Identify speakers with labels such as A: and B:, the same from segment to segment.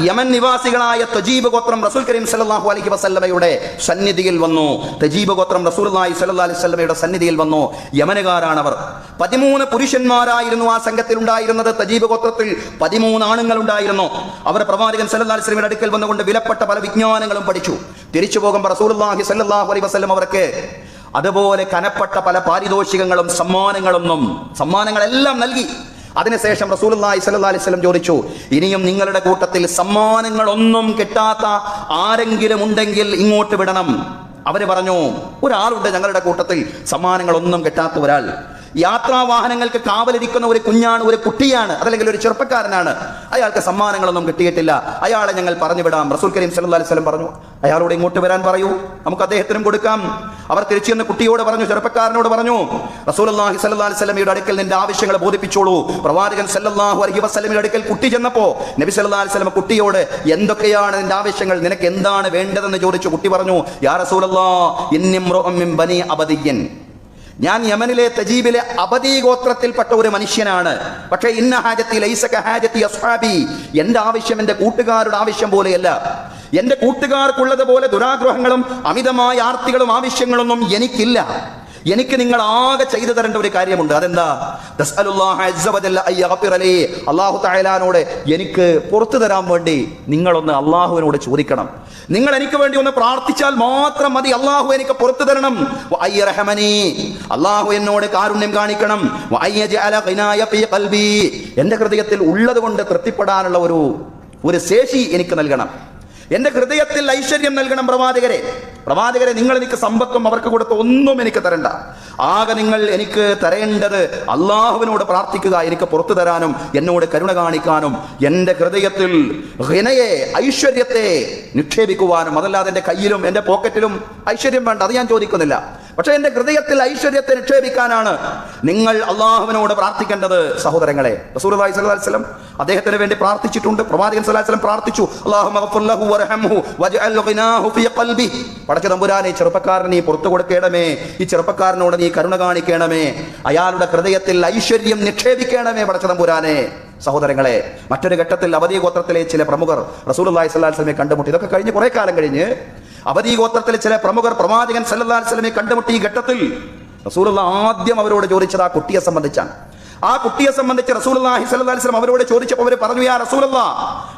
A: Yemen നിവാസികളായ തജീബ് ഗോത്രം റസൂൽ കരീം സല്ലല്ലാഹു അലൈഹി വസല്ലമയുടെ സന്നിധിയിൽ വന്നു. തജീബ് ഗോത്രം റസൂലുള്ളാഹി സ്വല്ലല്ലാഹു അലൈഹി വസല്ലമയുടെ സന്നിധിയിൽ വന്നു. യമനുകാരാണവർ. 13 പുരുഷന്മാരായിരുന്നു ആ സംഘത്തിൽ ഉണ്ടായിരുന്നത്. തജീബ് ഗോത്രത്തിൽ 13 ആണുങ്ങൾ ഉണ്ടായിരുന്നു. അവർ പ്രവാചകൻ സല്ലല്ലാഹു അലൈഹി വസല്ലമയുടെ അടുക്കൽ വന്നുകൊണ്ട് വിലപ്പെട്ട പല വിജ്ഞാനങ്ങളും പഠിച്ചു. തിരിച്ചു പോകുമ്പോൾ റസൂലുള്ളാഹി സ്വല്ലല്ലാഹു അലൈഹി വസല്ലം അവർക്ക് അതുപോലെ കനപ്പെട്ട പല പാരിതോഷികങ്ങളും സമ്മാനങ്ങളെല്ലാം നൽകി. അതിനുശേഷം റസൂലുള്ളാഹി സ്വല്ലല്ലാഹു അലൈഹി വസല്ലം ചോദിച്ചു, ഇനിയും നിങ്ങളുടെ കൂട്ടത്തിൽ സമ്മാനങ്ങളൊന്നും കിട്ടാത്ത ആരെങ്കിലും ഉണ്ടെങ്കിൽ ഇങ്ങോട്ട് വിടണം. അവര് പറഞ്ഞു, ഒരാളുണ്ട് ഞങ്ങളുടെ കൂട്ടത്തിൽ സമ്മാനങ്ങളൊന്നും കിട്ടാത്ത ഒരാൾ. യാത്രാ വാഹനങ്ങൾക്ക് കാവലിരിക്കുന്ന ഒരു കുഞ്ഞാണ്, ഒരു കുട്ടിയാണ്, അതല്ലെങ്കിൽ ഒരു ചെറുപ്പക്കാരനാണ്. അയാൾക്ക് സമ്മാനങ്ങളൊന്നും കിട്ടിയിട്ടില്ല. അയാളെ ഞങ്ങൾ പറഞ്ഞു വിടാം. റസൂൽ കരീം സല്ലല്ലാഹു അലൈഹി വസല്ലം പറഞ്ഞു, അയാളോട് ഇങ്ങോട്ട് വരാൻ പറയൂ, നമുക്ക് അദ്ദേഹത്തിനും കൊടുക്കാം. അവർ തിരിച്ചു ചെന്ന് കുട്ടിയോട് പറഞ്ഞു, ചെറുപ്പക്കാരനോട് പറഞ്ഞു, റസൂലുള്ളാഹി സ്വല്ലല്ലാഹു അലൈഹി വസല്ലമയുടെ അടുക്കൽ നിന്റെ ആവശ്യങ്ങൾ ബോധിപ്പിച്ചോളൂ. പ്രവാചകൻ സല്ലല്ലാഹു അലൈഹി വസല്ലമയുടെ അടുക്കൽ കുട്ടി ചെന്നപ്പോ നബി സല്ലല്ലാഹു അലൈഹി വസല്ലം കുട്ടിയോട് എന്തൊക്കെയാണ് നിന്റെ ആവശ്യങ്ങൾ, നിനക്ക് എന്താണ് വേണ്ടതെന്ന് ചോദിച്ചു. കുട്ടി പറഞ്ഞു, യാ റസൂലല്ലാഹ് ഇന്നി ഇംറുഉം മിൻ ബനി അബദിയ്യൻ, ഞാൻ യമനിലെ തജീബിലെ അബദീ ഗോത്രത്തിൽപ്പെട്ട ഒരു മനുഷ്യനാണ്. പക്ഷേ ഇന്ന ഹാജത്തി ലൈസ കഹാജത്തി അസ്ഹാബി, എന്റെ ആവശ്യം എന്റെ കൂട്ടുകാരുടെ ആവശ്യം പോലെയല്ല. എന്റെ കൂട്ടുകാർക്കുള്ളതുപോലെ ദുരാഗ്രഹങ്ങളും അമിതമായ ആർത്തികളും ആവശ്യങ്ങളൊന്നും എനിക്കില്ല. എനിക്ക് നിങ്ങൾ ആകെ ചെയ്തു തരേണ്ട ഒരു കാര്യമുണ്ട്. അതെന്താ? അല്ലാഹു തആലാനോട് എനിക്ക് പുറത്തു തരാൻ വേണ്ടി നിങ്ങളൊന്ന് അള്ളാഹുവിനോട് ചോദിക്കണം. നിങ്ങൾ എനിക്ക് വേണ്ടി ഒന്ന് പ്രാർത്ഥിച്ചാൽ മാത്രം മതി. അള്ളാഹു എനിക്ക് പുറത്തു തരണം. അള്ളാഹു എന്നോട് കാരുണ്യം കാണിക്കണം. എന്റെ ഹൃദയത്തിൽ ഉള്ളത് കൊണ്ട് തൃപ്തിപ്പെടാനുള്ള ഒരു ശേഷി എനിക്ക് നൽകണം. എന്റെ ഹൃദയത്തിൽ ഐശ്വര്യം നൽകണം. പ്രവാചകരെ നിങ്ങൾ എനിക്ക് സമ്പത്തും അവർക്ക് കൊടുത്ത ഒന്നും എനിക്ക് തരണ്ട. ആകെ നിങ്ങൾ എനിക്ക് തരേണ്ടത് അള്ളാഹുവിനോട് പ്രാർത്ഥിക്കുക, എനിക്ക് പുറത്തു തരാനും എന്നോട് കരുണ കാണിക്കാനും എന്റെ ഹൃദയത്തിൽ ഹിനയെ ഐശ്വര്യത്തെ നിക്ഷേപിക്കുവാനും. അതല്ലാതെ എന്റെ കയ്യിലും എന്റെ പോക്കറ്റിലും ഐശ്വര്യം വേണ്ട, അത് ഞാൻ ചോദിക്കുന്നില്ല. പക്ഷെ എന്റെ ഹൃദയത്തിൽ ഐശ്വര്യത്തെ നിക്ഷേപിക്കാനാണ് നിങ്ങൾ അള്ളാഹുവിനോട് പ്രാർത്ഥിക്കേണ്ടത്. സഹോദരങ്ങളെ, റസൂലുള്ളാഹി സ്വല്ലല്ലാഹു അലൈഹി വസല്ലം അദ്ദേഹത്തിന് വേണ്ടി പ്രാർത്ഥിച്ചിട്ടുണ്ട്. പ്രവാചകൻ സ്വല്ലല്ലാഹു അലൈഹി വസല്ലം പ്രാർത്ഥിച്ചു, അല്ലാഹുമ്മ ഗ്ഫിർ ലഹു വർഹംഹു വജ്അൽ ഗിനാഹു ഫീ ഖൽബി. പടച്ച തമ്പുരാനെ, ഈ ചെറുപ്പക്കാരനെ നീ പുറത്തു കൊടുക്കണമേ, ഈ ചെറുപ്പക്കാരനോട് നീ കരുണ കാണിക്കണമേ, അയാളുടെ ഹൃദയത്തിൽ ഐശ്വര്യം നിക്ഷേപിക്കണമേ പടച്ച തമ്പുരാനെ. സഹോദരങ്ങളെ, മറ്റൊരു ഘട്ടത്തിൽ അബദീ ഗോത്രത്തിലെ ചില പ്രമുഖർ റസൂലുള്ളാഹി സ്വല്ലല്ലാഹു അലൈഹി വസല്ലമയെ കണ്ടുമുട്ടി. ഇതൊക്കെ കഴിഞ്ഞ് കുറെ കാലം കഴിഞ്ഞ് അബദീ ഗോത്രത്തിലെ ചില പ്രമുഖർ പ്രവാചകൻ സല്ലല്ലാഹു അലൈഹി വസല്ലമയെ കണ്ടുമുട്ടി. ഈ ഘട്ടത്തിൽ റസൂലുള്ളാഹി ആദ്യം അവരോട് ചോദിച്ചത് ആ കുട്ടിയെ സംബന്ധിച്ചാണ്. ആ കുട്ടിയെ സംബന്ധിച്ച് റസൂലുള്ളാഹി സ്വല്ലല്ലാഹു അലൈഹി വസല്ലം അവരോട് ചോദിച്ചപ്പോൾ അവർ പറഞ്ഞു, യാ റസൂലല്ലാഹ്,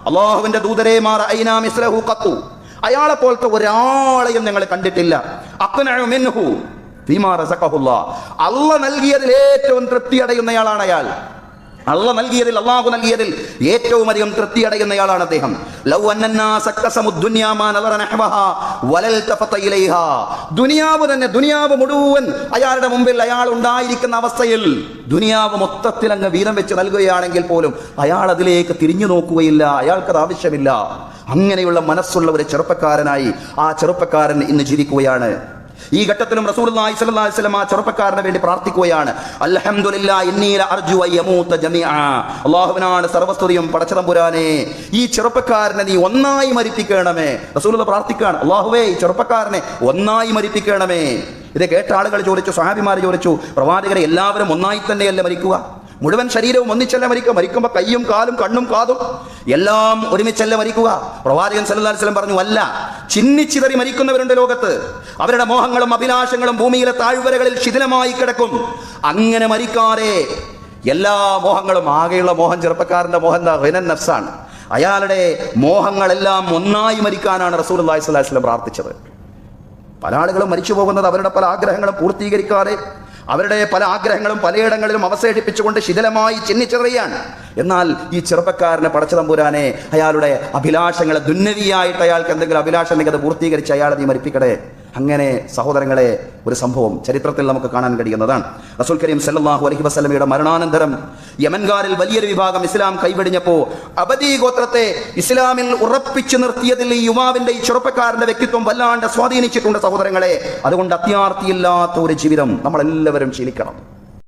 A: അല്ലാഹുവിന്റെ ദൂതരേ, മാ റഅയ്നാ മിസ്ലഹു ഖത്തു, അയാളെ പോലത്തെ ഒരാളെയും ഞങ്ങൾ കണ്ടിട്ടില്ല. അഖ്നഉ മിൻഹു ഫീമാ റസഖഹുല്ലാഹ്, അല്ലാഹു നൽകിയതിൽ ഏറ്റവും തൃപ്തി അടയുന്നയാളാണ് അയാൾ. അള്ളാഹു നൽകിയതിൽ ഏറ്റവും അധികം തൃപ്തി അടയുന്നയാളാണ് അദ്ദേഹം. ദുനിയാവ് മുഴുവൻ അയാളുടെ മുമ്പിൽ അയാൾ ഉണ്ടായിരിക്കുന്ന അവസ്ഥയിൽ ദുനിയാവ് മൊത്തത്തിൽ അങ്ങ് വീതം വെച്ച് നൽകുകയാണെങ്കിൽ പോലും അയാൾ അതിലേക്ക് തിരിഞ്ഞു നോക്കുകയില്ല, അയാൾക്കത് ആവശ്യമില്ല. അങ്ങനെയുള്ള മനസ്സുള്ള ഒരു ചെറുപ്പക്കാരനായി ആ ചെറുപ്പക്കാരൻ ഇന്ന് ജീവിക്കുകയാണ്. ഈ ഘട്ടത്തിലും റസൂലുള്ളാഹി സ്വല്ലല്ലാഹു അലൈഹി വസല്ലം ആ ചെറുപ്പക്കാരന് വേണ്ടി പ്രാർത്ഥിക്കുകയാണ്. അൽഹംദുലില്ലാഹി ഇന്നി ലഅർജു അൻ യമൂത ജമീഅ, അല്ലാഹുവിനാണ് സർവസ്തുതിയും പടച്ച തമ്പുരാനെ, ഈ ചെറുപ്പക്കാരനെ നീ ഒന്നായി മരിപ്പിക്കണമേ. റസൂലുള്ളാഹി പ്രാർത്ഥിക്കുകയാണ്, അല്ലാഹുവേ ഈ ചെറുപ്പക്കാരനെ ഒന്നായി മരിപ്പിക്കണമേ. ഇത് കേട്ട ആളുകൾ ചോദിച്ചു, സ്വഹാബിമാർ ചോദിച്ചു, പ്രവാചകരെ എല്ലാവരും ഒന്നായി തന്നെയല്ലേ മരിക്കുക? മുഴുവൻ ശരീരവും ഒന്നിച്ചല്ല മരിക്കുക? മരിക്കുമ്പോൾ കയ്യും കാലും കണ്ണും കാതും എല്ലാം ഒരുമിച്ചല്ല മരിക്കുക? പ്രവാചകൻ സല്ലല്ലാഹു അലൈഹി വസല്ലം പറഞ്ഞു, അല്ല, ചിന്നിച്ചിതറി മരിക്കുന്നവരുണ്ട് ലോകത്ത്. അവരുടെ മോഹങ്ങളും അഭിലാഷങ്ങളും ഭൂമിയിലെ താഴ്വരകളിൽ ശിഥിലമായി കിടക്കും. അങ്ങനെ മരിക്കാതെ എല്ലാ മോഹങ്ങളും, ആകെയുള്ള മോഹം ചെറുപ്പക്കാരന്റെ മോഹം എന്താ? ഗിനൻ നഫ്സാണ്. അയാളുടെ മോഹങ്ങളെല്ലാം ഒന്നായി മരിക്കാനാണ് റസൂലുള്ളാഹി സ്വല്ലല്ലാഹു അലൈഹി വസല്ലം പ്രാർത്ഥിച്ചത്. പല ആളുകളും മരിച്ചു പോകുന്നത് അവരുടെ പല ആഗ്രഹങ്ങളും പൂർത്തീകരിക്കാതെ, അവരുടെ പല ആഗ്രഹങ്ങളും പലയിടങ്ങളിലും അവശേഷിപ്പിച്ചുകൊണ്ട് ശിഥിലമായി ചിന്നിച്ചിറയാണ്. എന്നാൽ ഈ ചെറുപ്പക്കാരനെ പടച്ച തമ്പുരാനെ, അയാളുടെ അഭിലാഷങ്ങളെ, ദുന്യവിയായിട്ട് അയാൾക്ക് എന്തെങ്കിലും അഭിലാഷം ഉണ്ടെങ്കിൽ അത് പൂർത്തീകരിച്ച് അയാളെ നീ മരിപ്പിക്കട്ടെ. അങ്ങനെ സഹോദരങ്ങളെ, ഒരു സംഭവം ചരിത്രത്തിൽ നമുക്ക് കാണാൻ കഴിയുന്നതാണ്. റസൂൽ കരീം സല്ലല്ലാഹു അലൈഹി വസല്ലമയുടെ മരണാനന്തരം യമൻകാരിൽ വലിയൊരു വിഭാഗം ഇസ്ലാം കൈവെടിഞ്ഞപ്പോൾ അബദീ ഗോത്രത്തെ ഇസ്ലാമിൽ ഉറപ്പിച്ചു നിർത്തിയതിൽ ഈ യുവാവിന്റെ, ഈ ചെറുപ്പക്കാരന്റെ വ്യക്തിത്വം വല്ലാണ്ട് സ്വാധീനിച്ചിട്ടുണ്ട് സഹോദരങ്ങളെ. അതുകൊണ്ട് അത്യാർത്തിയില്ലാത്ത ഒരു ജീവിതം നമ്മളെല്ലാവരും ശീലിക്കണം.